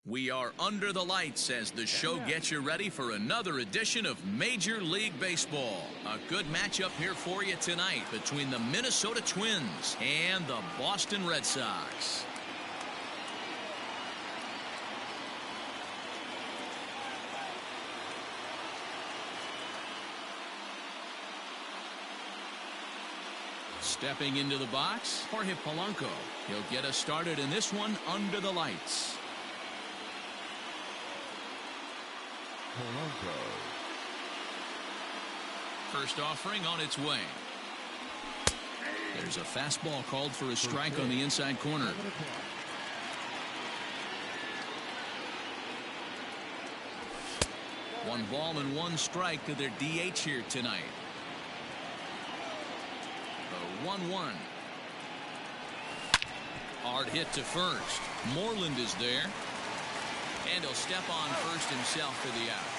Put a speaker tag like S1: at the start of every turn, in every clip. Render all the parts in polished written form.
S1: We are under the lights as the show gets you ready for another edition of Major League Baseball. A good matchup here for you tonight between the Minnesota Twins and the Boston Red Sox. Stepping into the box, Jorge Polanco. He'll get us started in this one under the lights.
S2: Polanco.
S1: First offering on its way. There's a fastball called for a strike on the inside corner. One ball and one strike to their DH here tonight. The 1-1. Hard hit to first. Moreland is there. And he'll step on first himself for the out.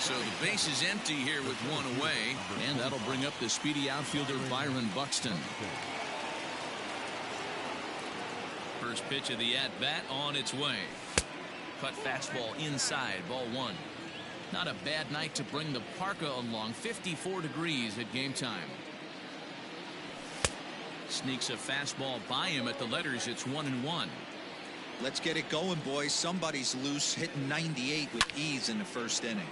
S1: So the base is empty here with one away. And that'll bring up the speedy outfielder Byron Buxton. First pitch of the at-bat on its way. Cut fastball inside, ball one. Not a bad night to bring the parka along. 54 degrees at game time. Sneaks a fastball by him at the letters. It's 1-1.
S3: Let's get it going, boys. Somebody's loose, hitting 98 with ease in the first inning.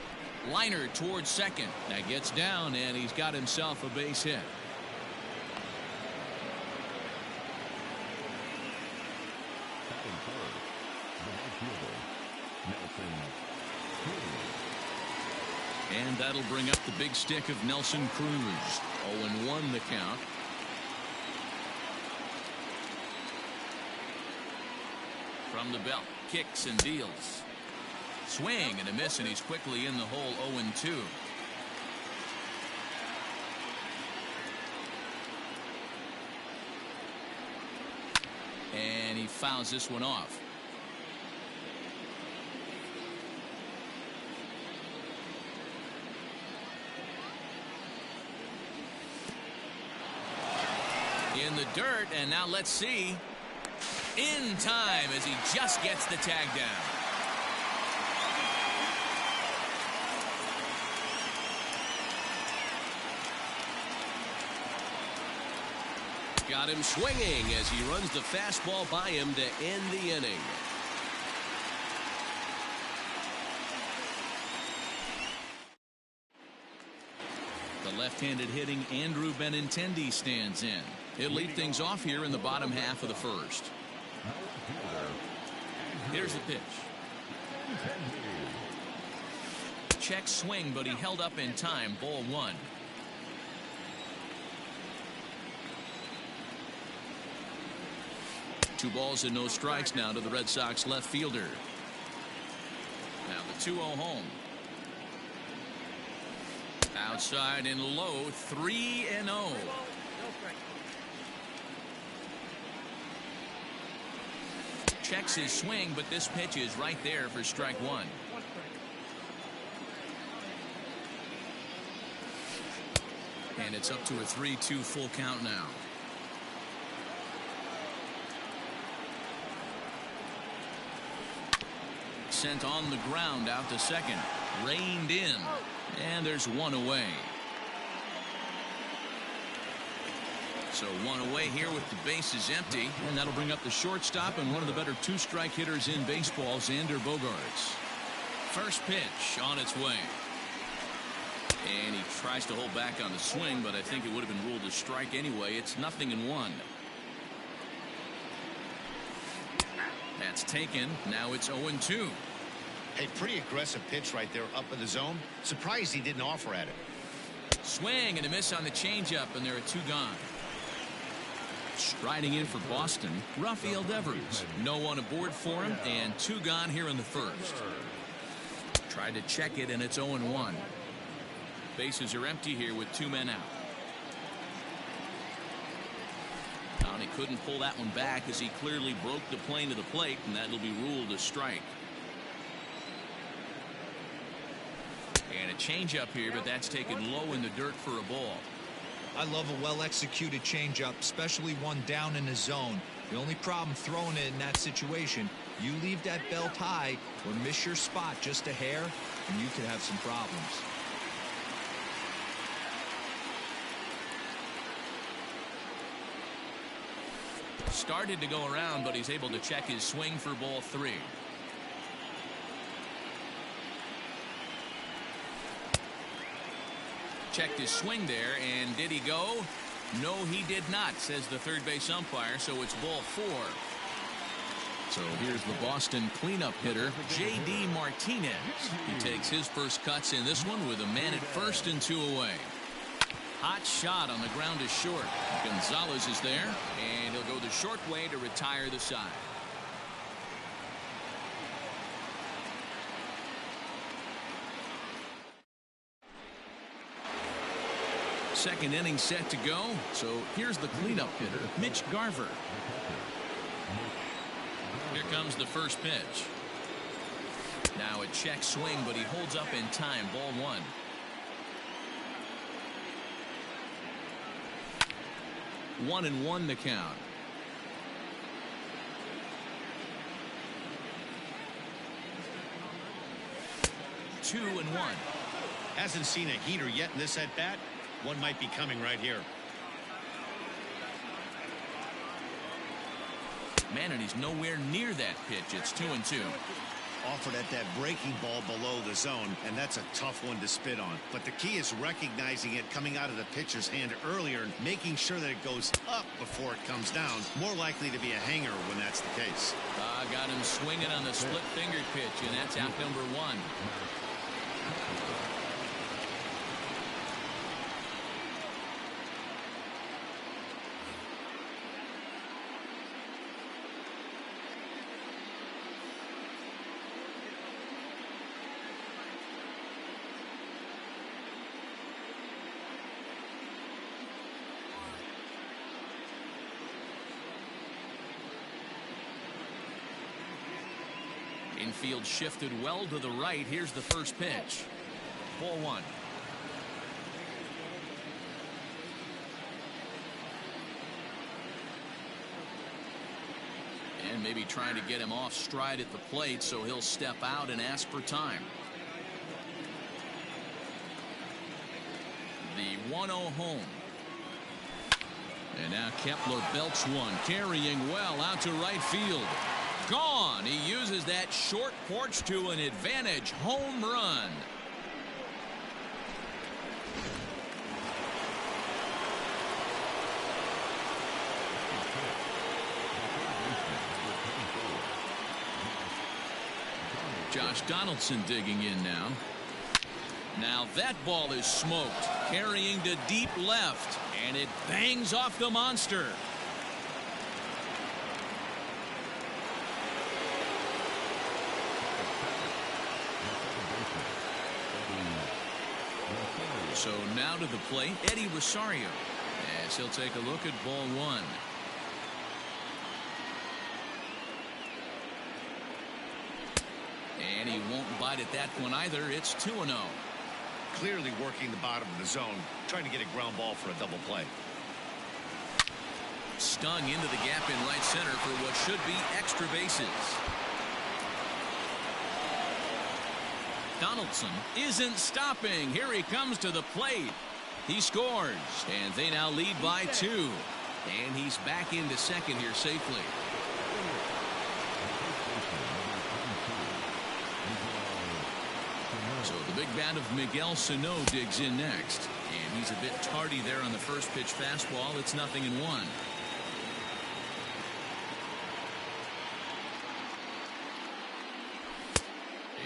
S1: Liner towards second. That gets down, and he's got himself a base hit. And that'll bring up the big stick of Nelson Cruz. 0-1 the count. From the belt, kicks and deals. Swing and a miss, and he's quickly in the hole. 0-2. And he fouls this one off. In the dirt, and now let's see. In time as he just gets the tag down. Got him swinging as he runs the fastball by him to end the inning. The left-handed hitting Andrew Benintendi stands in. He'll lead things off here in the bottom half of the first. Here's the pitch. Check swing, but he held up in time. Ball one. Two balls and no strikes now to the Red Sox left fielder. Now the 2-0 home. Outside and low. 3-0. Checks his swing, but this pitch is right there for strike one. And it's up to a 3-2 full count now. Sent on the ground out to second. Reined in. And there's one away. So one away here with the bases empty. And that'll bring up the shortstop and one of the better two-strike hitters in baseball, Xander Bogaerts. First pitch on its way. And he tries to hold back on the swing, but I think it would have been ruled a strike anyway. It's 0-1. That's taken. Now it's 0-2.
S4: A pretty aggressive pitch right there up in the zone. Surprised he didn't offer at it.
S1: Swing and a miss on the changeup, and there are two gone. Striding in for Boston, Rafael Devers. No one aboard for him, and two gone here in the first. Tried to check it, and it's 0-1. Bases are empty here with two men out. And he couldn't pull that one back as he clearly broke the plane to the plate, and that'll be ruled a strike. And a changeup here, but that's taken low in the dirt for a ball.
S3: I love a well-executed changeup, especially one down in the zone. The only problem throwing it in that situation You leave that belt high or miss your spot just a hair, and you could have some problems.
S1: Started to go around, but he's able to check his swing for ball 3. Checked his swing there, and did he go? No, he did not, says the third base umpire, so it's ball 4. So here's the Boston cleanup hitter, J.D. Martinez. He takes his first cuts in this one with a man at first and 2 away. Hot shot on the ground is short. Gonzalez is there, and he'll go the short way to retire the side. Second inning set to go. So here's the cleanup hitter, Mitch Garver. Here comes the first pitch. Now a check swing, but he holds up in time. Ball 1. One and one the count. 2-1.
S4: Hasn't seen a heater yet in this at bat. One might be coming right here.
S1: Man, and he's nowhere near that pitch. It's 2-2.
S4: Offered at that breaking ball below the zone, and that's a tough one to spit on. But the key is recognizing it coming out of the pitcher's hand earlier and making sure that it goes up before it comes down. More likely to be a hanger when that's the case.
S1: Got him swinging on the split-fingered pitch, and that's out number 1. Infield shifted well to the right. Here's the first pitch. Ball 1. And maybe trying to get him off stride at the plate, so he'll step out and ask for time. The 1-0 home. And now Kepler belts one, carrying well out to right field. Gone. He uses that short porch to an advantage home run. Josh Donaldson digging in now. Now that ball is smoked, carrying to deep left, and it bangs off the monster. So now to the plate, Eddie Rosario, as he'll take a look at ball 1. And he won't bite at that one either. It's 2-0.
S4: Clearly working the bottom of the zone, trying to get a ground ball for a double play.
S1: Stung into the gap in right center for what should be extra bases. Donaldson isn't stopping. Here he comes to the plate. He scores, and they now lead by 2. And he's back into second here safely. So the big bat of Miguel Sano digs in next. And he's a bit tardy there on the first pitch fastball. It's 0-1.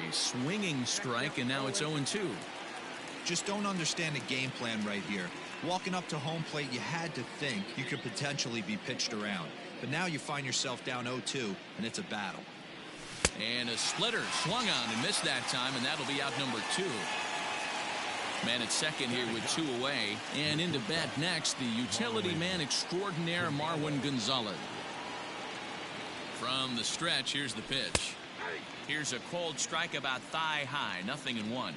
S1: A swinging strike, and now it's 0-2.
S3: Just don't understand the game plan right here. Walking up to home plate, you had to think you could potentially be pitched around. But now you find yourself down 0-2, and it's a battle.
S1: And a splitter swung on and missed that time, and that'll be out number 2. Man at second here with 2 away. And into bat next, the utility man extraordinaire, Marwin Gonzalez. From the stretch, here's the pitch. Here's a cold strike about thigh high, 0-1.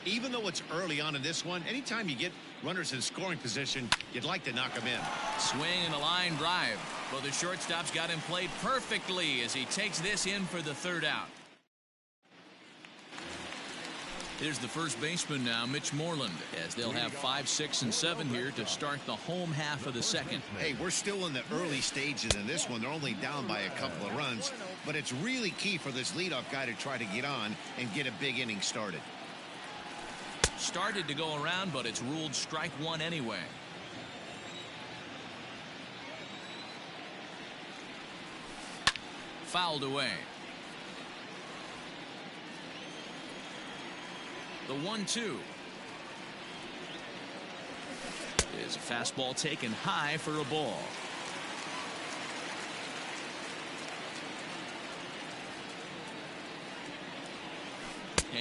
S4: Even though it's early on in this one, anytime you get runners in scoring position, you'd like to knock them in.
S1: Swing and a line drive. Well, the shortstop's got him played perfectly as he takes this in for the third out. Here's the first baseman now, Mitch Moreland, as they'll have 5, 6, and 7 here to start the home half of the second.
S4: Hey, we're still in the early stages in this one. They're only down by a couple of runs, but it's really key for this leadoff guy to try to get on and get a big inning started.
S1: Started to go around, but it's ruled strike one anyway. Fouled away. The 1-2 is a fastball taken high for a ball.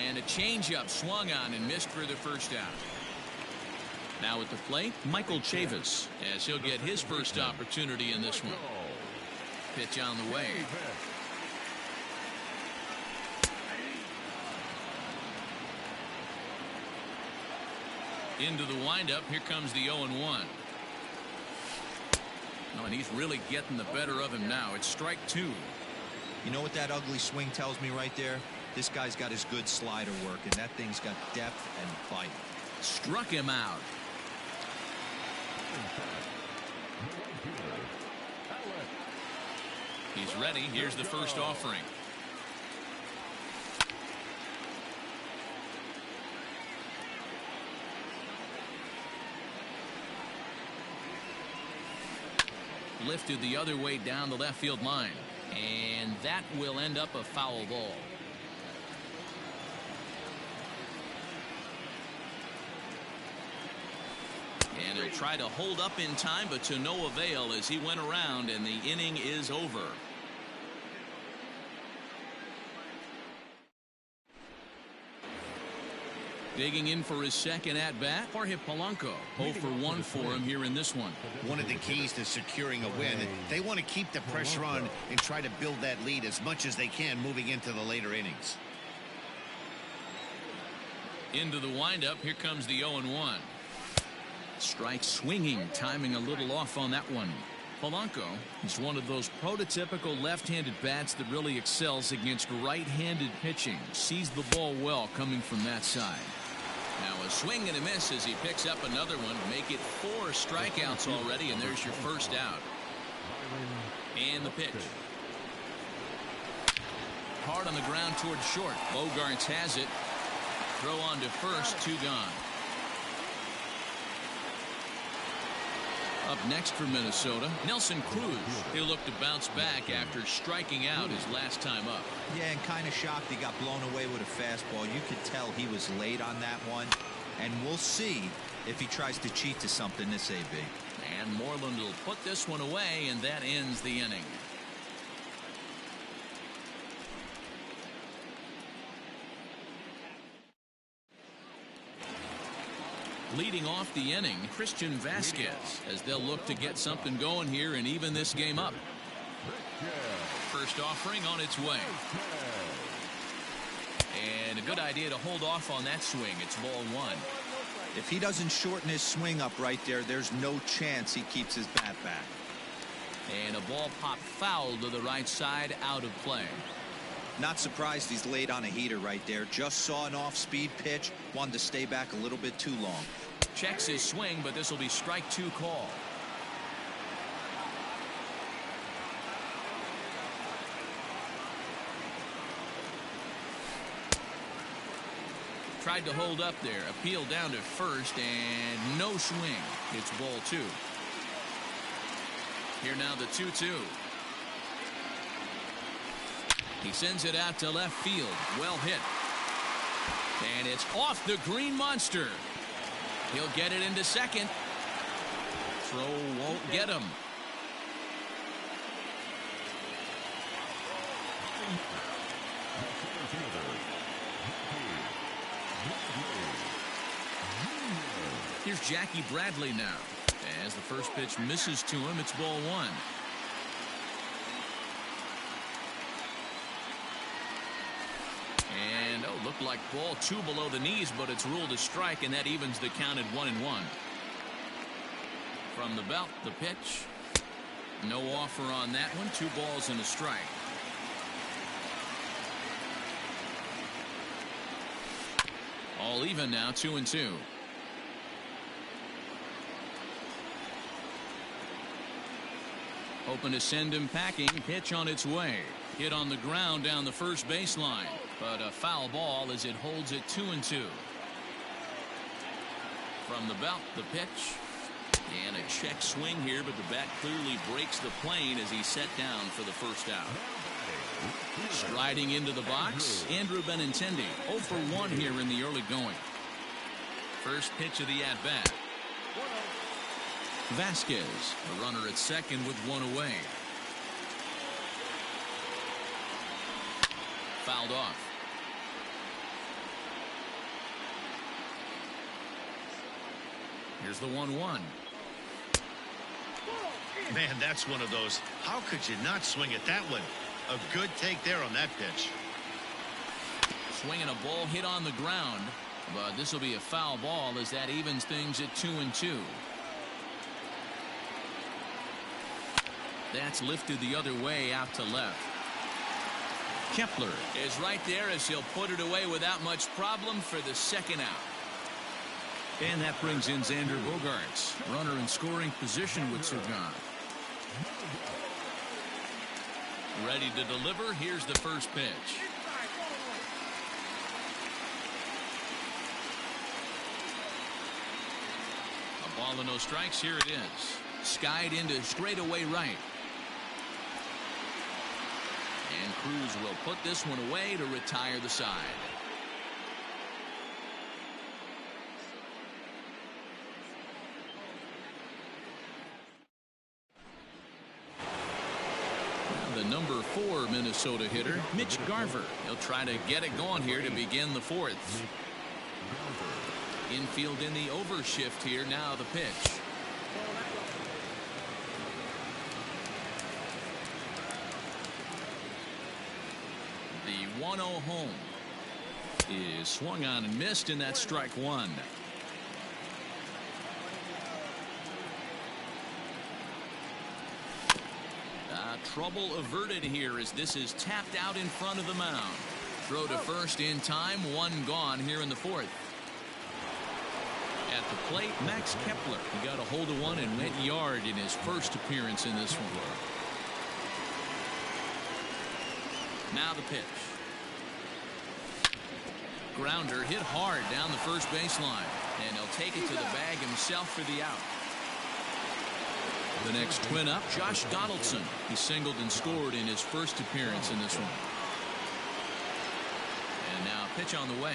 S1: And a changeup swung on and missed for the first out. Now at the plate, Michael Chavis, as he'll get his first opportunity in this one. Pitch on the way. Into the windup. Here comes the 0-1. Oh, and he's really getting the better of him now. It's strike 2.
S3: You know what that ugly swing tells me right there? This guy's got his good slider work, and that thing's got depth and bite.
S1: Struck him out. He's ready. Here's the first offering. Lifted the other way down the left field line, and that will end up a foul ball. And he'll try to hold up in time, but to no avail as he went around, and the inning is over. Digging in for his second at-bat, Jorge Polanco. 0 for 1 for him here in this one.
S4: One of the keys to securing a win, they want to keep the pressure on and try to build that lead as much as they can moving into the later innings.
S1: Into the windup. Here comes the 0-1. Strike swinging, timing a little off on that one. Polanco is one of those prototypical left-handed bats that really excels against right-handed pitching. Sees the ball well coming from that side. Now a swing and a miss as he picks up another one. Make it 4 strikeouts already, and there's your first out. And the pitch. Hard on the ground towards short. Bogarts has it. Throw on to first, 2 gone. Up next for Minnesota, Nelson Cruz. He'll look to bounce back after striking out his last time up.
S3: Yeah, and kind of shocked he got blown away with a fastball. You could tell he was late on that one. And we'll see if he tries to cheat to something this AB.
S1: And Moreland will put this one away, and that ends the inning. Leading off the inning, Christian Vasquez, as they'll look to get something going here and even this game up. First offering on its way. And a good idea to hold off on that swing. It's ball 1.
S3: If he doesn't shorten his swing up right there, there's no chance he keeps his bat back.
S1: And a ball popped foul to the right side, out of play.
S3: Not surprised he's laid on a heater right there. Just saw an off-speed pitch. Wanted to stay back a little bit too long.
S1: Checks his swing, but this will be strike 2 call. Tried to hold up there. Appeal down to first, and no swing. It's ball 2. Here now the 2-2. He sends it out to left field. Well hit. And it's off the green monster. He'll get it into second. Throw won't get him. Here's Jackie Bradley now. As the first pitch misses to him, it's ball 1. And, oh, look looked like ball 2 below the knees, but it's ruled a strike, and that evens the count at 1-1. From the belt, the pitch. No offer on that one. 2 balls and a strike. All even now, 2-2. Hoping to send him packing. Pitch on its way. Hit on the ground down the first baseline. But a foul ball as it holds it 2-2. From the belt, the pitch. And a check swing here, but the bat clearly breaks the plane as he's set down for the first out. Striding into the box, Andrew Benintendi. 0 for 1 here in the early going. First pitch of the at-bat. Vasquez, the runner at second with 1 away. Fouled off. Here's the 1-1.
S4: Man, that's one of those. How could you not swing at that one? A good take there on that pitch.
S1: Swinging a ball hit on the ground, but this will be a foul ball as that evens things at 2-2. That's lifted the other way out to left. Kepler is right there as he'll put it away without much problem for the second out. And that brings in Xander Bogaerts, runner in scoring position with Sagan. Ready to deliver. Here's the first pitch. A ball and no strikes. Here it is. Skied into straightaway right. And Cruz will put this one away to retire the side. The number 4 Minnesota hitter, Mitch Garver. He'll try to get it going here to begin the 4th. Infield in the overshift here. Now the pitch. The 1-0 home is swung on and missed, and that's strike 1. Trouble averted here as this is tapped out in front of the mound. Throw to first in time. 1 gone here in the 4th. At the plate, Max Kepler. He got a hold of one and went yard in his first appearance in this one. Now the pitch. Grounder hit hard down the first baseline, and he'll take it to the bag himself for the out. The next twin up, Josh Donaldson. He singled and scored in his first appearance in this one. And now pitch on the way.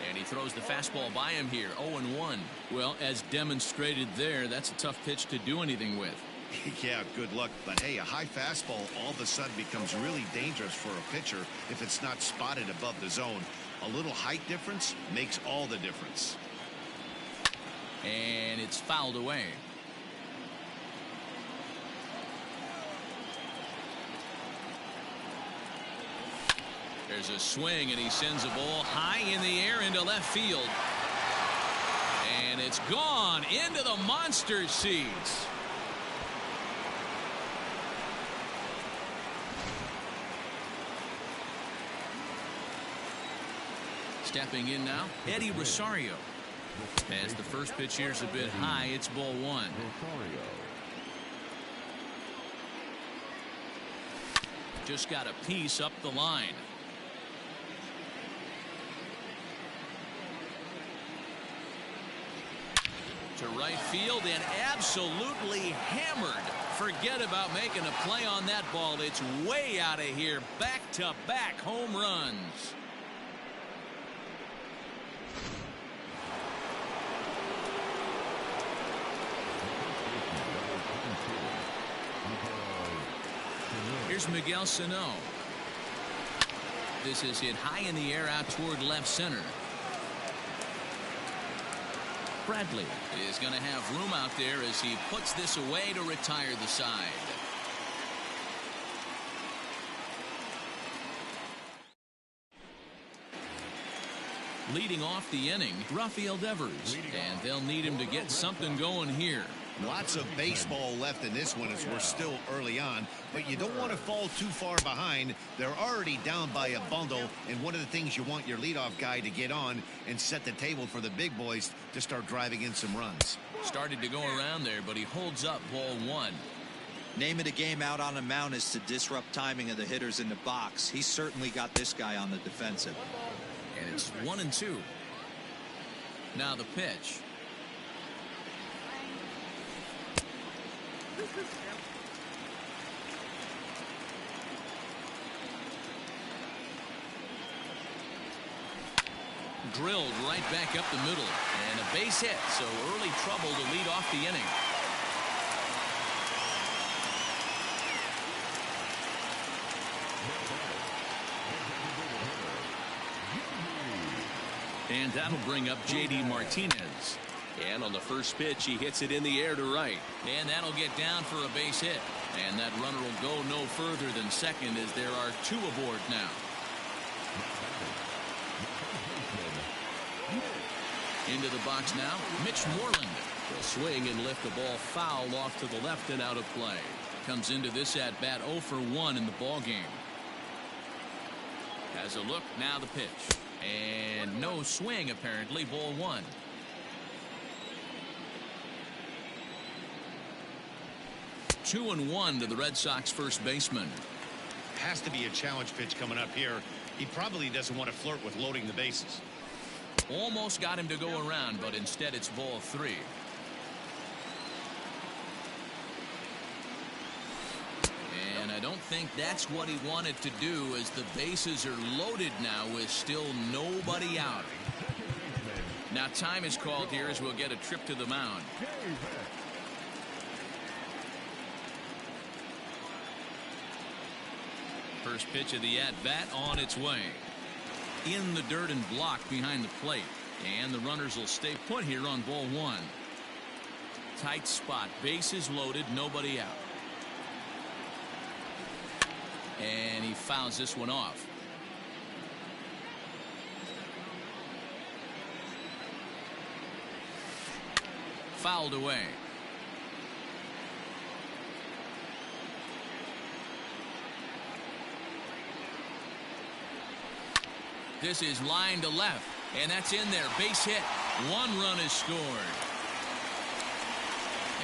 S1: And he throws the fastball by him here. 0-1. Well, as demonstrated there, that's a tough pitch to do anything with.
S4: Yeah, good luck. But hey, a high fastball all of a sudden becomes really dangerous for a pitcher if it's not spotted above the zone. A little height difference makes all the difference.
S1: And it's fouled away. There's a swing, and he sends a ball high in the air into left field. And it's gone into the monster seats. Stepping in now, Eddie Rosario. As the first pitch here's a bit high, it's ball 1. Just got a piece up the line. To right field and absolutely hammered. Forget about making a play on that ball. It's way out of here. Back-to-back home runs. Here's Miguel Sano. This is hit high in the air out toward left center. Bradley is going to have room out there as he puts this away to retire the side. Leading off the inning, Rafael Devers, and they'll need him to get something going here.
S4: Lots of baseball left in this one as we're still early on, but you don't want to fall too far behind. They're already down by a bundle, and one of the things you want your leadoff guy to get on and set the table for the big boys to start driving in some runs.
S1: Started to go around there, but he holds up ball one.
S3: Name of the game out on the mound is to disrupt timing of the hitters in the box. He's certainly got this guy on the defensive.
S1: And it's 1-2. Now the pitch. Drilled right back up the middle, and a base hit, so early trouble to lead off the inning. And that'll bring up J.D. Martinez.
S2: And on the first pitch, he hits it in the air to right.
S1: And that'll get down for a base hit. And that runner will go no further than second as there are two aboard now. Into the box now, Mitch Moreland.
S2: Will swing and lift the ball foul off to the left and out of play.
S1: Comes into this at bat 0 for 1 in the ball game. Has a look, now the pitch. And no swing apparently, ball one. Two and one to the Red Sox first baseman.
S4: Has to be a challenge pitch coming up here. He probably doesn't want to flirt with loading the bases.
S1: Almost got him to go around, but instead it's ball three. And I don't think that's what he wanted to do, as the bases are loaded now with still nobody out. Now time is called here as we'll get a trip to the mound. First pitch of the at-bat on its way. In the dirt and blocked behind the plate. And the runners will stay put here on ball one. Tight spot, bases loaded, nobody out. And he fouls this one off. Fouled away. This is line to left, and that's in there. Base hit. One run is scored.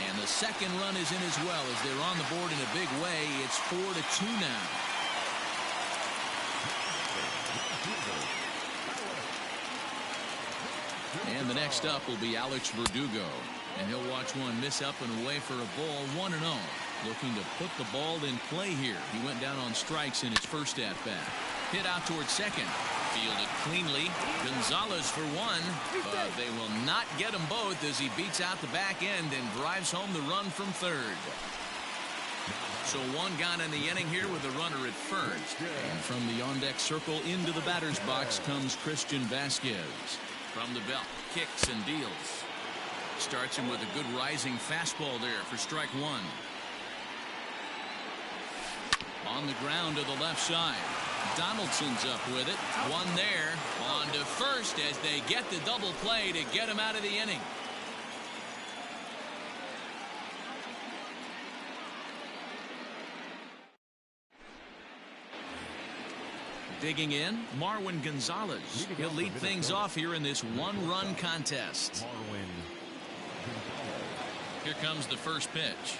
S1: And the second run is in as well, as they're on the board in a big way. It's 4-2 now. And the next up will be Alex Verdugo. And he'll watch one miss up and away for a ball, 1-0. Looking to put the ball in play here. He went down on strikes in his first at-bat. Hit out towards second. Fielded cleanly. Gonzalez for one, but they will not get them both as he beats out the back end and drives home the run from third. So one gone in the inning here with a runner at first. And from the on-deck circle into the batter's box comes Christian Vasquez. From the belt, kicks and deals. Starts him with a good rising fastball there for strike one. On the ground to the left side. Donaldson's up with it. One there. On to first as they get the double play to get him out of the inning. Digging in, Marwin Gonzalez. He'll lead things off here in this one-run contest. Here comes the first pitch.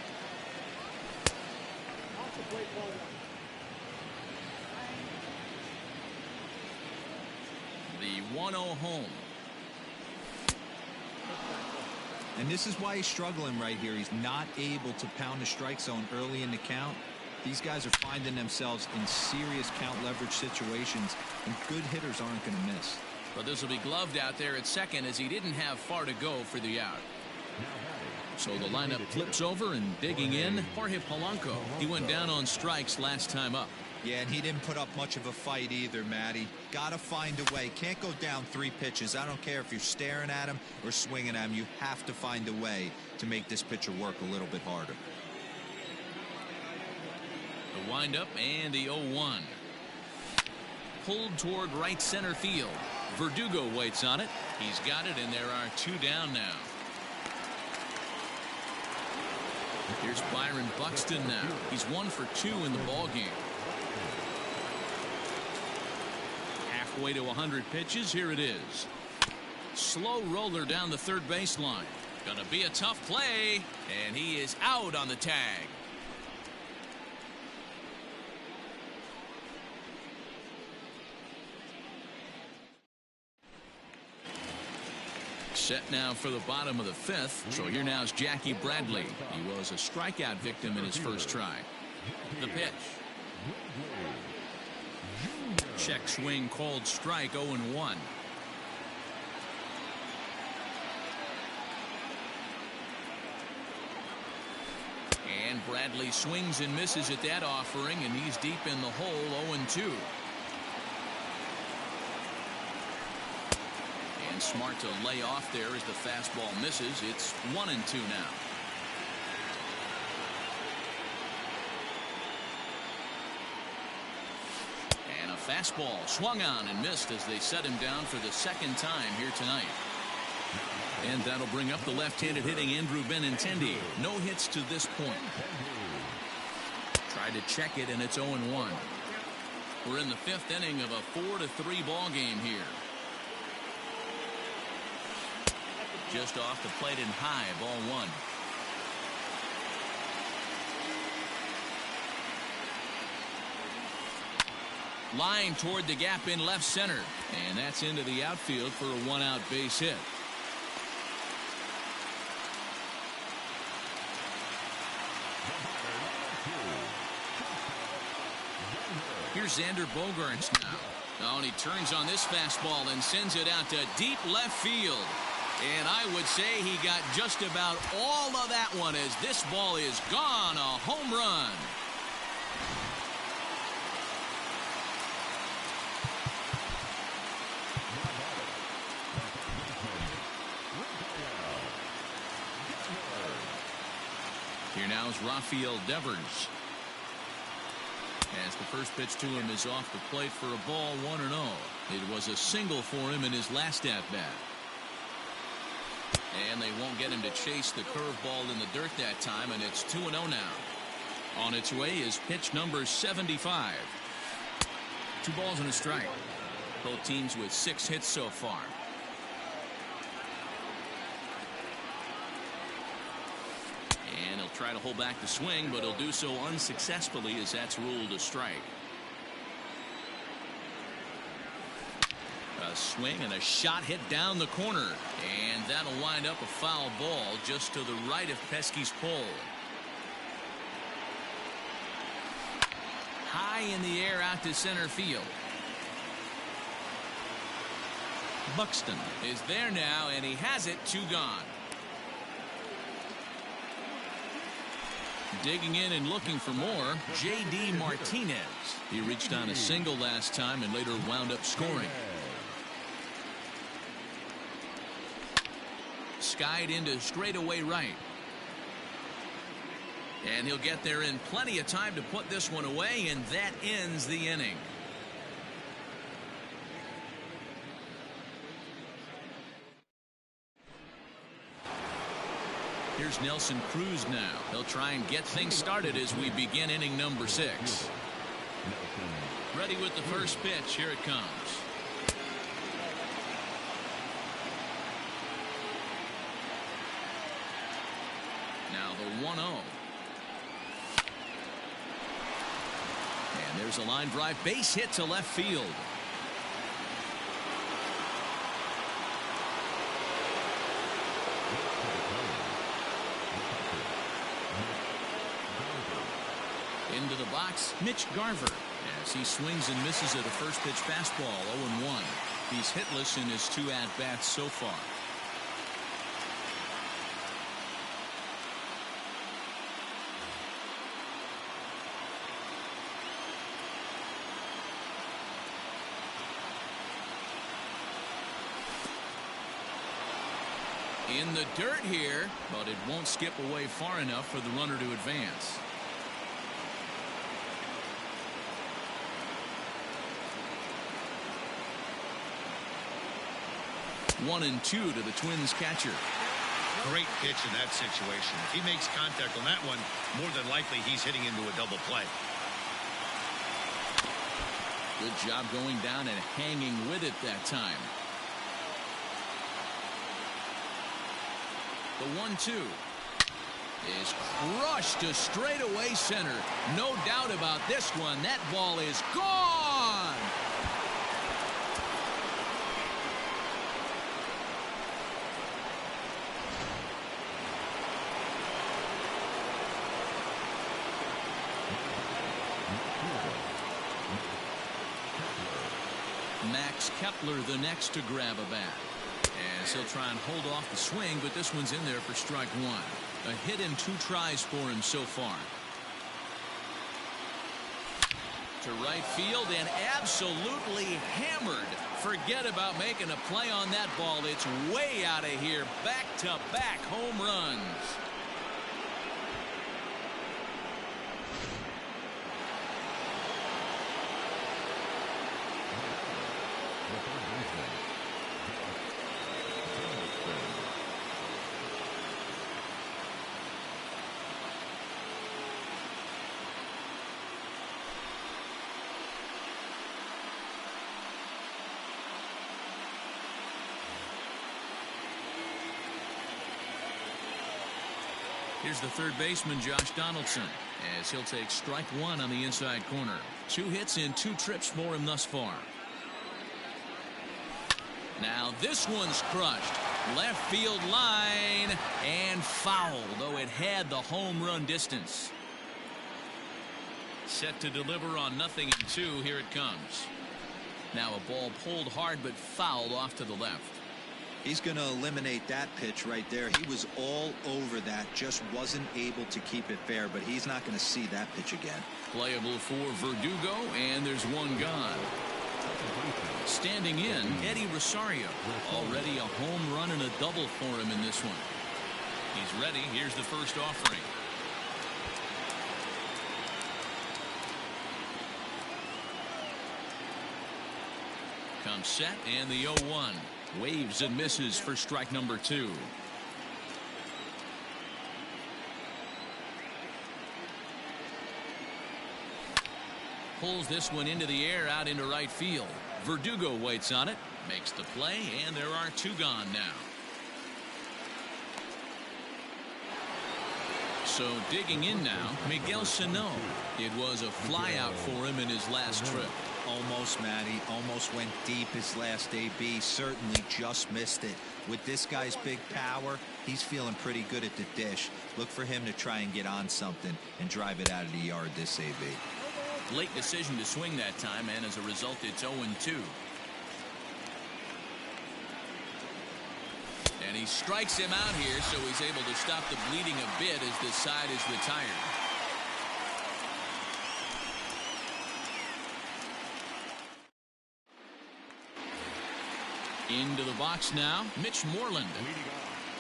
S1: The 1-0 home.
S3: And this is why he's struggling right here. He's not able to pound the strike zone early in the count. These guys are finding themselves in serious count leverage situations, and good hitters aren't going to miss.
S1: But this will be gloved out there at second, as he didn't have far to go for the out. So the lineup flips over, and digging in, Jorge Polanco. He went down on strikes last time up.
S3: Yeah, and he didn't put up much of a fight either, Matty. Got to find a way. Can't go down 3 pitches. I don't care if you're staring at him or swinging at him. You have to find a way to make this pitcher work a little bit harder.
S1: The windup and the 0-1. Pulled toward right center field. Verdugo waits on it. He's got it, and there are 2 down now. Here's Byron Buxton now. He's 1 for 2 in the ball game. Halfway to 100 pitches. Here it is. Slow roller down the third baseline. Gonna be a tough play, and he is out on the tag. Set now for the bottom of the 5th. So here now is Jackie Bradley. He was a strikeout victim in his first try. The pitch. Check swing called strike. 0-1. And Bradley swings and misses at that offering, and he's deep in the hole. 0-2. And smart to lay off there as the fastball misses. It's 1-2 now. And a fastball swung on and missed as they set him down for the 2nd time here tonight. And that'll bring up the left-handed hitting Andrew Benintendi. No hits to this point. Tried to check it, and it's 0-1. We're in the 5th inning of a 4-3 ball game here. Just off the plate and high, ball 1. Line toward the gap in left center, and that's into the outfield for a 1-out base hit. Here's Xander Bogaerts now. Oh, and he turns on this fastball and sends it out to deep left field. And I would say he got just about all of that one as this ball is gone. A home run. Here now is Rafael Devers. As the first pitch to him is off the plate for a ball, 1-0. It was a single for him in his last at-bat. And they won't get him to chase the curveball in the dirt that time, and it's 2-0 now. On its way is pitch number 75. 2 balls and a strike. Both teams with 6 hits so far. And he'll try to hold back the swing, but he'll do so unsuccessfully as that's ruled a strike. A swing and a shot hit down the corner, and that'll wind up a foul ball just to the right of Pesky's pole. High in the air out to center field. Buxton is there now, and he has it. 2 gone. Digging in and looking for more, J.D. Martinez. He reached on a single last time and later wound up scoring. Skied into straightaway right. And he'll get there in plenty of time to put this one away, and that ends the inning. Here's Nelson Cruz now. He'll try and get things started as we begin inning number 6. Ready with the first pitch. Here it comes. Now the 1-0. And there's a line drive base hit to left field. Into the box, Mitch Garver, as he swings and misses at a first pitch fastball. 0-1. He's hitless in his 2 at-bats so far. In the dirt here, but it won't skip away far enough for the runner to advance. 1-2 to the Twins catcher.
S4: Great pitch in that situation. If he makes contact on that one, more than likely he's hitting into a double play.
S1: Good job going down and hanging with it that time. The 1-2 is crushed to straightaway center. No doubt about this one. That ball is gone. Max Kepler the next to grab a bat. As he'll try and hold off the swing, but this one's in there for strike one. A hit in 2 tries for him so far. To right field and absolutely hammered. Forget about making a play on that ball. It's way out of here. Back-to-back home runs. Here's the third baseman, Josh Donaldson, as he'll take strike one on the inside corner. 2 hits in 2 trips for him thus far. Now this one's crushed. Left field line and foul, though it had the home run distance. Set to deliver on 0-2. Here it comes. Now a ball pulled hard but fouled off to the left.
S3: He's going to eliminate that pitch right there. He was all over that, just wasn't able to keep it fair, but he's not going to see that pitch again.
S1: Playable for Verdugo, and there's one gone. Standing in, Eddie Rosario. Already a home run and a double for him in this one. He's ready. Here's the first offering. Comes set, and the 0-1. Waves and misses for strike number 2. Pulls this one into the air out into right field. Verdugo waits on it, makes the play, and there are 2 gone now. So digging in now, Miguel Sano. It was a flyout for him in his last trip.
S3: Almost, Matty. Almost went deep his last AB. Certainly just missed it. With this guy's big power, he's feeling pretty good at the dish. Look for him to try and get on something and drive it out of the yard this AB.
S1: Late decision to swing that time, and as a result, it's 0-2. And he strikes him out here, so he's able to stop the bleeding a bit as this side is retired. Into the box now, Mitch Moreland.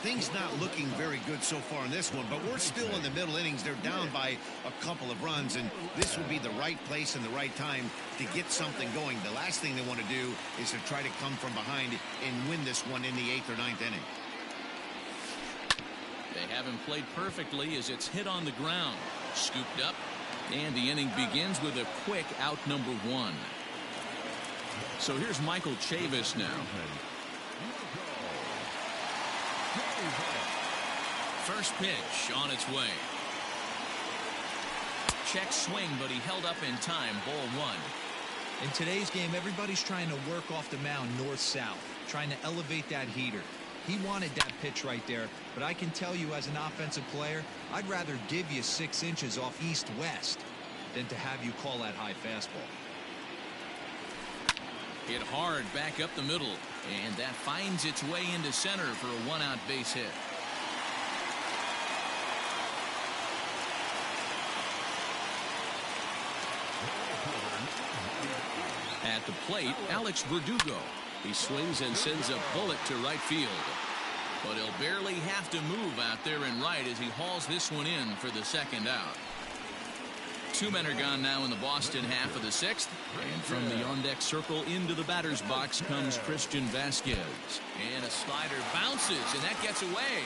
S4: Things not looking very good so far in this one, but we're still in the middle innings. They're down by a couple of runs, and this would be the right place and the right time to get something going. The last thing they want to do is to try to come from behind and win this one in the 8th or 9th inning.
S1: They haven't played perfectly as it's hit on the ground. Scooped up, and the inning begins with a quick out number 1. So here's Michael Chavis now. First pitch on its way. Check swing, but he held up in time. Ball 1.
S3: In today's game, everybody's trying to work off the mound north-south, trying to elevate that heater. He wanted that pitch right there, but I can tell you as an offensive player, I'd rather give you 6 inches off east-west than to have you call that high fastball.
S1: Hit hard back up the middle, and that finds its way into center for a 1-out base hit. At the plate, Alex Verdugo. He swings and sends a bullet to right field. But he'll barely have to move out there in right as he hauls this one in for the 2nd out. Two men are gone now in the Boston half of the sixth. And from the on-deck circle into the batter's box comes Christian Vasquez. And a slider bounces, and that gets away.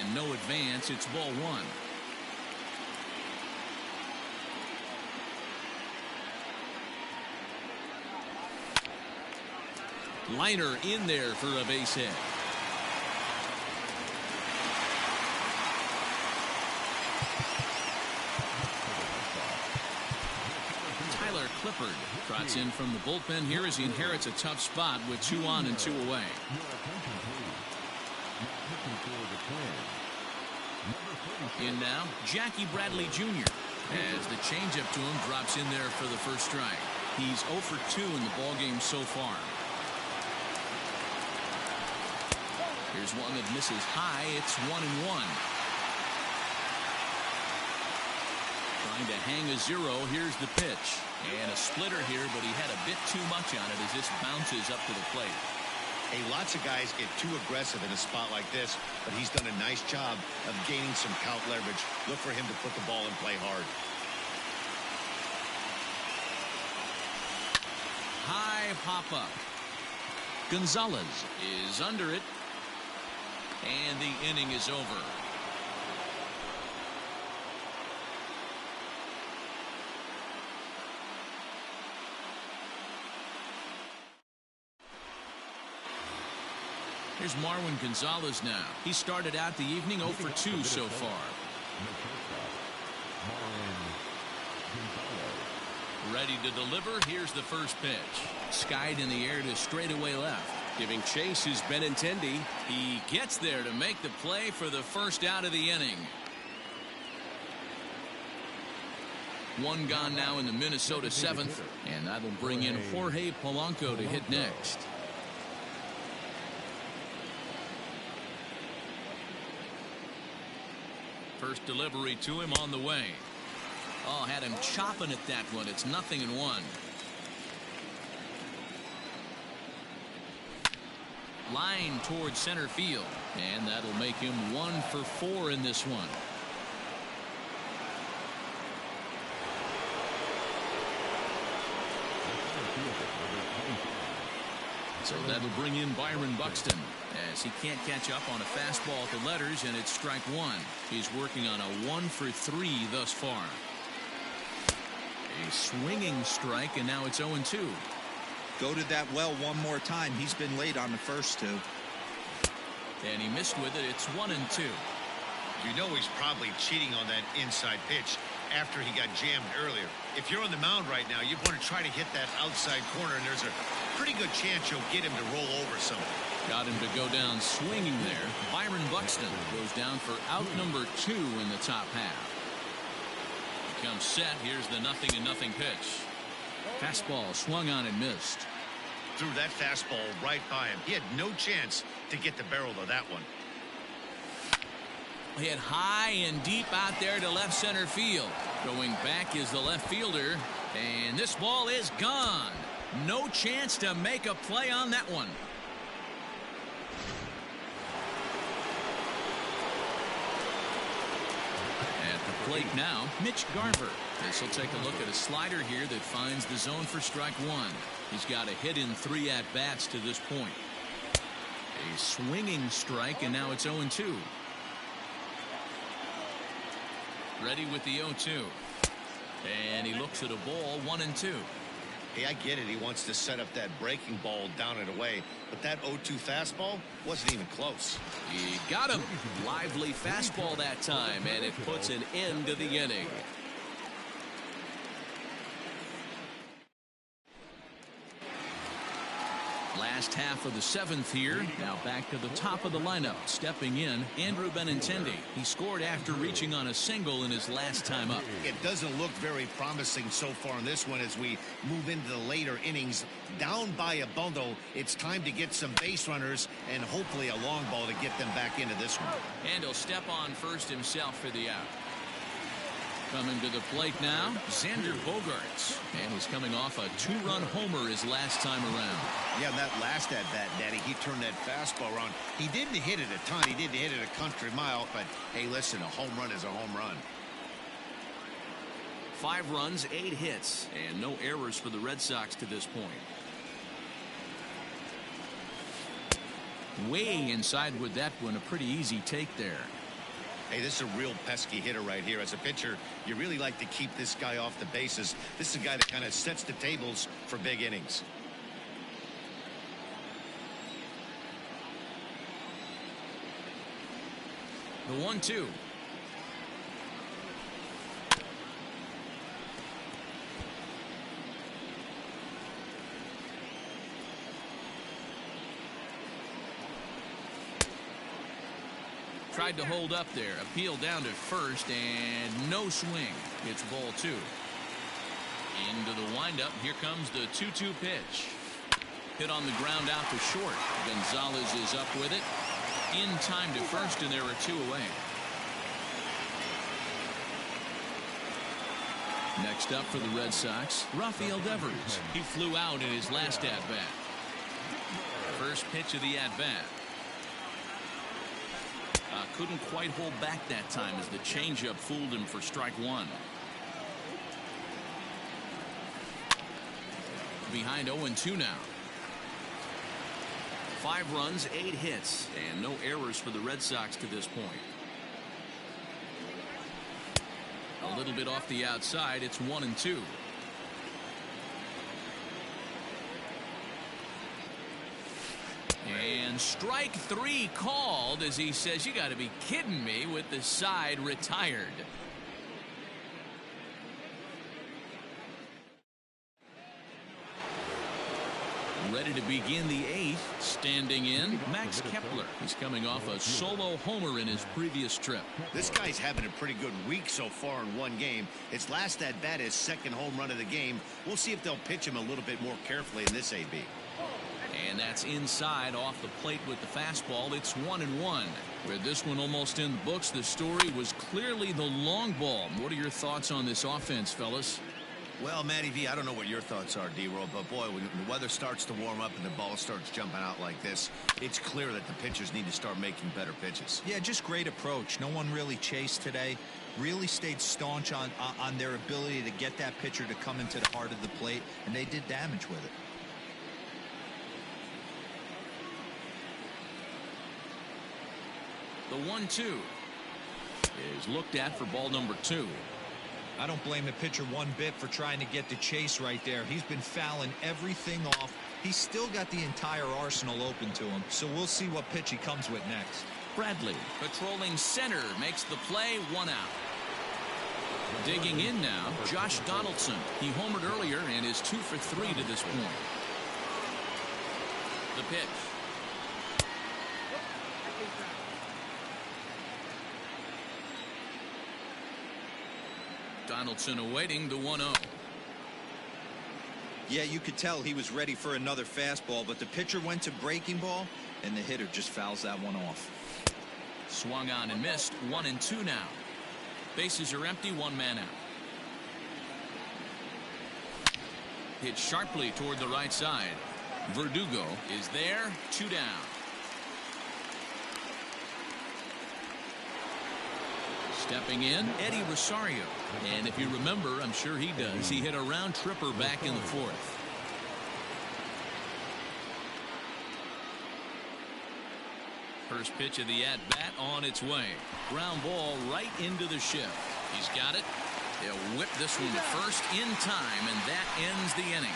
S1: And no advance. It's ball one. Liner in there for a base hit. Clippard trots in from the bullpen here as he inherits a tough spot with 2 on and 2 away. In now, Jackie Bradley Jr. as the changeup to him drops in there for the first strike. He's 0 for 2 in the ballgame so far. Here's one that misses high. It's 1-1. Trying to hang a 0. Here's the pitch. And a splitter here, but he had a bit too much on it as this bounces up to the plate.
S4: Hey, lots of guys get too aggressive in a spot like this, but he's done a nice job of gaining some count leverage. Look for him to put the ball in play hard.
S1: High pop-up. Gonzalez is under it. And the inning is over. Here's Marwin Gonzalez now. He started out the evening 0 for 2 so far. Ready to deliver. Here's the first pitch. Skied in the air to straightaway left. Giving chase is Benintendi. He gets there to make the play for the first out of the inning. One gone now in the Minnesota 7th. And that'll bring in Jorge Polanco to hit next. First delivery to him on the way. Oh, had him chopping at that one. It's 0-1. Line towards center field. And that'll make him 1 for 4 in this one. So that'll bring in Byron Buxton as he can't catch up on a fastball at the letters, and it's strike 1. He's working on a 1 for 3 thus far. A swinging strike, and now it's 0-2.
S3: Go to that well one more time. He's been late on the first 2.
S1: And he missed with it. It's 1-2.
S4: You know he's probably cheating on that inside pitch after he got jammed earlier. If you're on the mound right now, you want to try to hit that outside corner, and there's a pretty good chance you'll get him to roll over something.
S1: Got him to go down swinging there. Byron Buxton goes down for out number 2 in the top half. He comes set. Here's the 0-0 pitch. Fastball swung on and missed.
S4: Threw that fastball right by him. He had no chance to get the barrel of that one.
S1: Hit high and deep out there to left center field. Going back is the left fielder. And this ball is gone. No chance to make a play on that one. At the plate now, Mitch Garver. This will take a look at a slider here that finds the zone for strike 1. He's got a hit in 3 at-bats to this point. A swinging strike, and now it's 0-2. Ready with the 0-2. And he looks at a ball, 1-2.
S4: Hey, I get it. He wants to set up that breaking ball down and away. But that 0-2 fastball wasn't even close.
S1: He got him. Lively fastball that time, and it puts an end to the inning. Last half of the 7th here. Now back to the top of the lineup. Stepping in, Andrew Benintendi. He scored after reaching on a single in his last time up.
S4: It doesn't look very promising so far in this one as we move into the later innings. Down by a bundle, it's time to get some base runners and hopefully a long ball to get them back into this one.
S1: And he'll step on first himself for the out. Coming to the plate now, Xander Bogaerts. And he's coming off a 2-run homer his last time around.
S4: Yeah, that last at-bat, Daddy, he turned that fastball around. He didn't hit it a ton. He didn't hit it a country mile. But, hey, listen, a home run is a home run.
S1: 5 runs, 8 hits, and no errors for the Red Sox to this point. Way inside with that one. A pretty easy take there.
S4: Hey, this is a real pesky hitter right here. As a pitcher, you really like to keep this guy off the bases. This is a guy that kind of sets the tables for big innings.
S1: The 1-2. Tried to hold up there. Appeal down to first and no swing. It's ball 2. Into the windup. Here comes the 2-2 pitch. Hit on the ground out to short. Gonzalez is up with it. In time to first, and there are 2 away. Next up for the Red Sox, Rafael Devers. He flew out in his last at-bat. First pitch of the at-bat. Couldn't quite hold back that time as the changeup fooled him for strike 1. Behind 0-2 now. 5 runs, 8 hits, and no errors for the Red Sox to this point. A little bit off the outside. It's 1-2. And strike 3 called as he says, "You got to be kidding me," with the side retired. Ready to begin the 8th. Standing in, Max Kepler. He's coming off a solo homer in his previous trip.
S4: This guy's having a pretty good week so far in one game. His last at bat is second home run of the game. We'll see if they'll pitch him a little bit more carefully in this AB.
S1: And that's inside off the plate with the fastball. It's 1-1. With this one almost in the books, the story was clearly the long ball. What are your thoughts on this offense, fellas?
S4: Well, Matty V, I don't know what your thoughts are, D-Roll, but boy, when the weather starts to warm up and the ball starts jumping out like this, it's clear that the pitchers need to start making better pitches.
S3: Yeah, just great approach. No one really chased today. Really stayed staunch on their ability to get that pitcher to come into the heart of the plate, and they did damage with it.
S1: The 1-2 is looked at for ball number 2.
S3: I don't blame the pitcher one bit for trying to get the chase right there. He's been fouling everything off. He's still got the entire arsenal open to him, so we'll see what pitch he comes with next.
S1: Bradley patrolling center makes the play. 1 out. Digging in now, Josh Donaldson. He homered earlier and is 2 for 3 to this point. The pitch. Donaldson awaiting the 1-0.
S3: Yeah, you could tell he was ready for another fastball, but the pitcher went to breaking ball, and the hitter just fouls that one off.
S1: Swung on and missed. 1-2 now. Bases are empty. 1 man out. Hit sharply toward the right side. Verdugo is there. 2 down. Stepping in, Eddie Rosario. And if you remember, I'm sure he does, he hit a round tripper back in the 4th. First pitch of the at-bat on its way. Ground ball right into the shift. He's got it. They'll whip this one to first in time, and that ends the inning.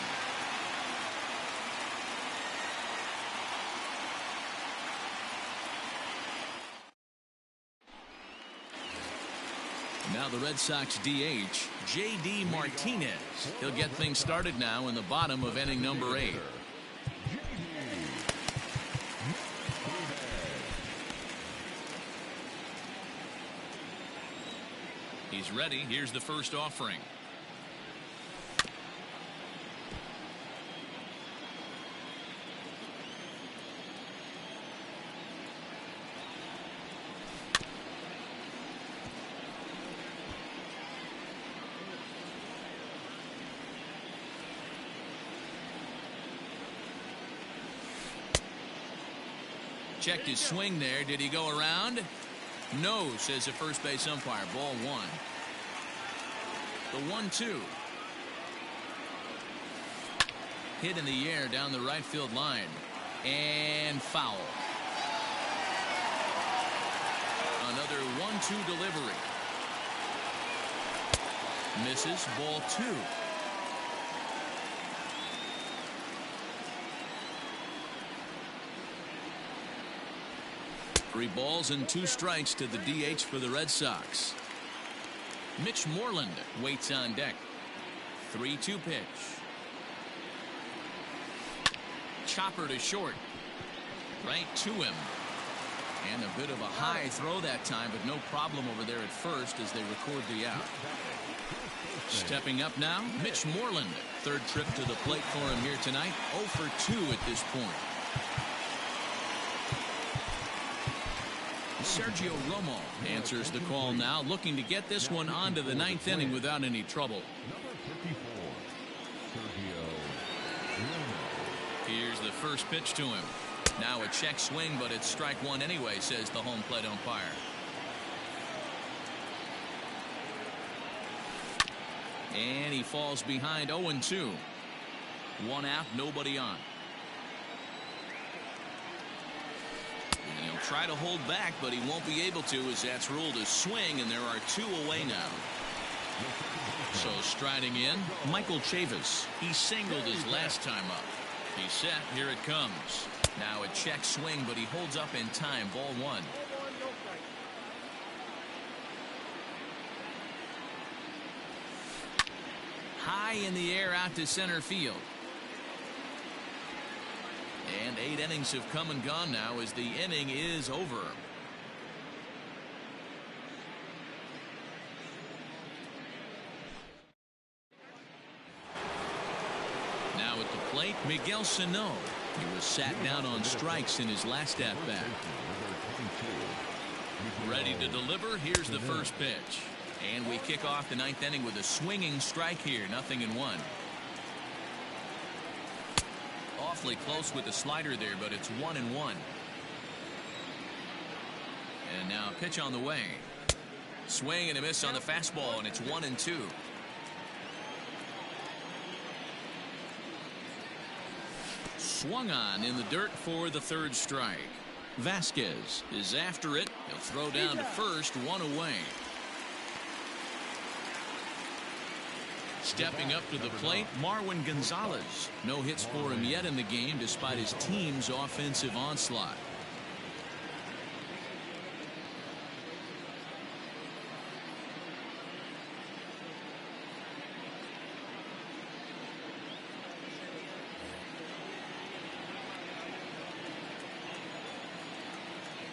S1: Now the Red Sox DH, J.D. Martinez. He'll get things started now in the bottom of inning number 8. He's ready. Here's the first offering. Checked his swing there. Did he go around? No, says the first base umpire. Ball 1. The 1-2. Hit in the air down the right field line. And foul. Another 1-2 delivery. Misses. Ball 2. Three balls and 2 strikes to the DH for the Red Sox. Mitch Moreland waits on deck. 3-2 pitch. Chopper to short. Right to him. And a bit of a high throw that time, but no problem over there at first as they record the out. Stepping up now, Mitch Moreland. Third trip to the plate for him here tonight. 0 for 2 at this point. Sergio Romo answers the call now, looking to get this one onto the 9th inning without any trouble. Here's the first pitch to him. Now a check swing, but it's strike 1 anyway, says the home plate umpire. And he falls behind 0-2. 1 out, nobody on. And he'll try to hold back, but he won't be able to, as that's ruled a swing, and there are 2 away now. So striding in, Michael Chavis. He singled his last time up. He's set. Here it comes. Now a check swing, but he holds up in time. Ball 1. High in the air out to center field. And 8 innings have come and gone now as the inning is over. Now at the plate, Miguel Sano. He was sat down on strikes in his last at-bat. Ready to deliver. Here's the first pitch. And we kick off the 9th inning with a swinging strike here. 0-1. Awfully close with the slider there, but it's 1-1. And now a pitch on the way. Swing and a miss on the fastball, and it's 1-2. Swung on in the dirt for the 3rd strike. Vasquez is after it. He'll throw down to first. 1 away. Stepping up to the plate, Marwin Gonzalez. No hits for him yet in the game despite his team's offensive onslaught.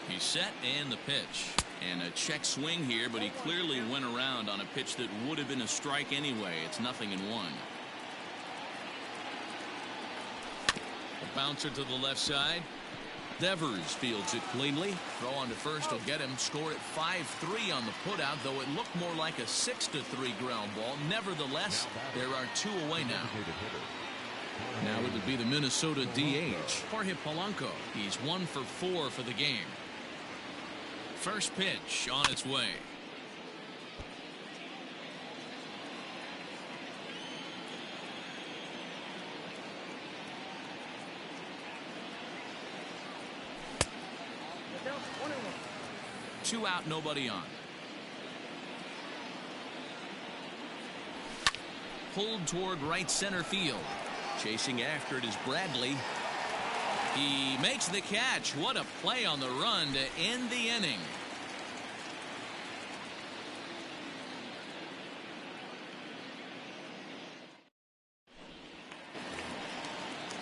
S1: He's set and the pitch. And a check swing here, but he clearly went around on a pitch that would have been a strike anyway. It's 0-1. A bouncer to the left side. Devers fields it cleanly. Throw on to first will get him. Score at 5-3 on the putout, though it looked more like a 6-3 ground ball. Nevertheless, there are 2 away now. Now it would be the Minnesota DH, Jorge Polanco. He's 1 for 4 for the game. First pitch on its way. Two out, nobody on. Pulled toward right center field. Chasing after it is Bradley. He makes the catch. What a play on the run to end the inning.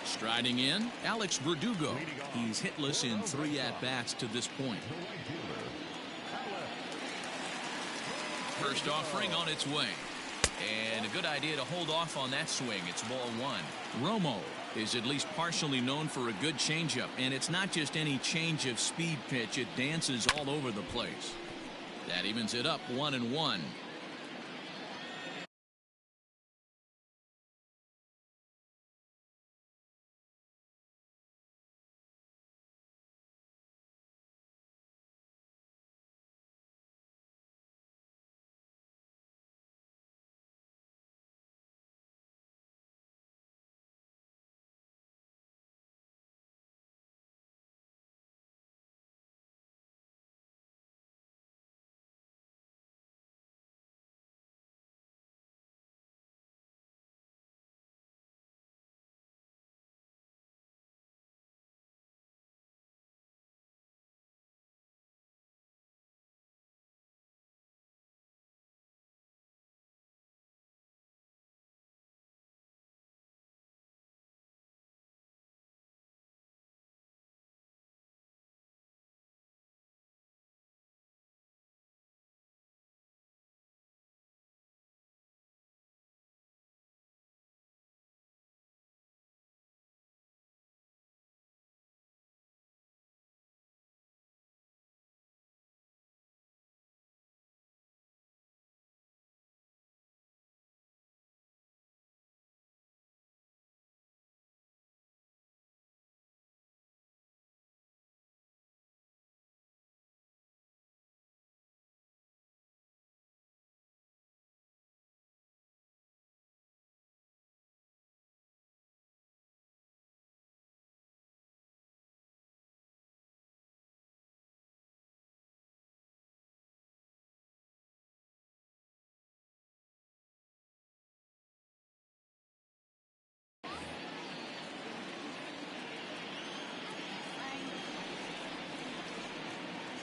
S1: Striding in, Alex Verdugo. He's hitless in 3 at-bats to this point. First offering on its way. And a good idea to hold off on that swing. It's ball 1. Romo is at least partially known for a good changeup, and it's not just any change of speed pitch. It dances all over the place. That evens it up 1-1.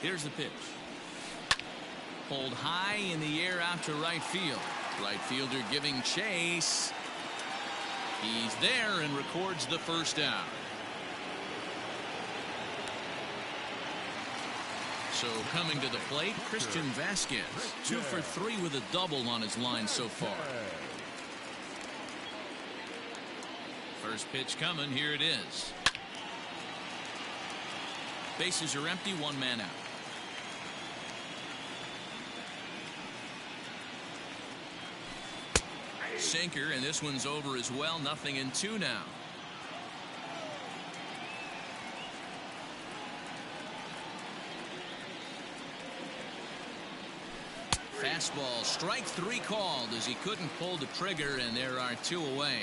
S1: Here's the pitch. Pulled high in the air out to right field. Right fielder giving chase. He's there and records the first down. So coming to the plate, Christian Vasquez, 2 for 3 with a double on his line so far. First pitch coming. Here it is. Bases are empty. 1 man out. Sinker, and this one's over as well. 0-2 now. Fastball, strike 3 called as he couldn't pull the trigger, and there are 2 away.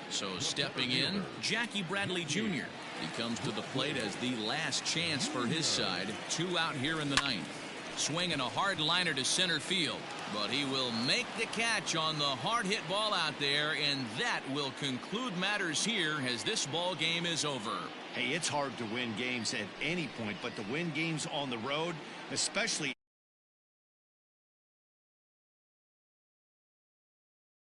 S1: So stepping in, Jackie Bradley Jr. He comes to the plate as the last chance for his side. 2 out here in the 9th. Swinging a hard liner to center field, but he will make the catch on the hard hit ball out there, and that will conclude matters here as this ball game is over.
S4: Hey, it's hard to win games at any point, but to win games on the road, especially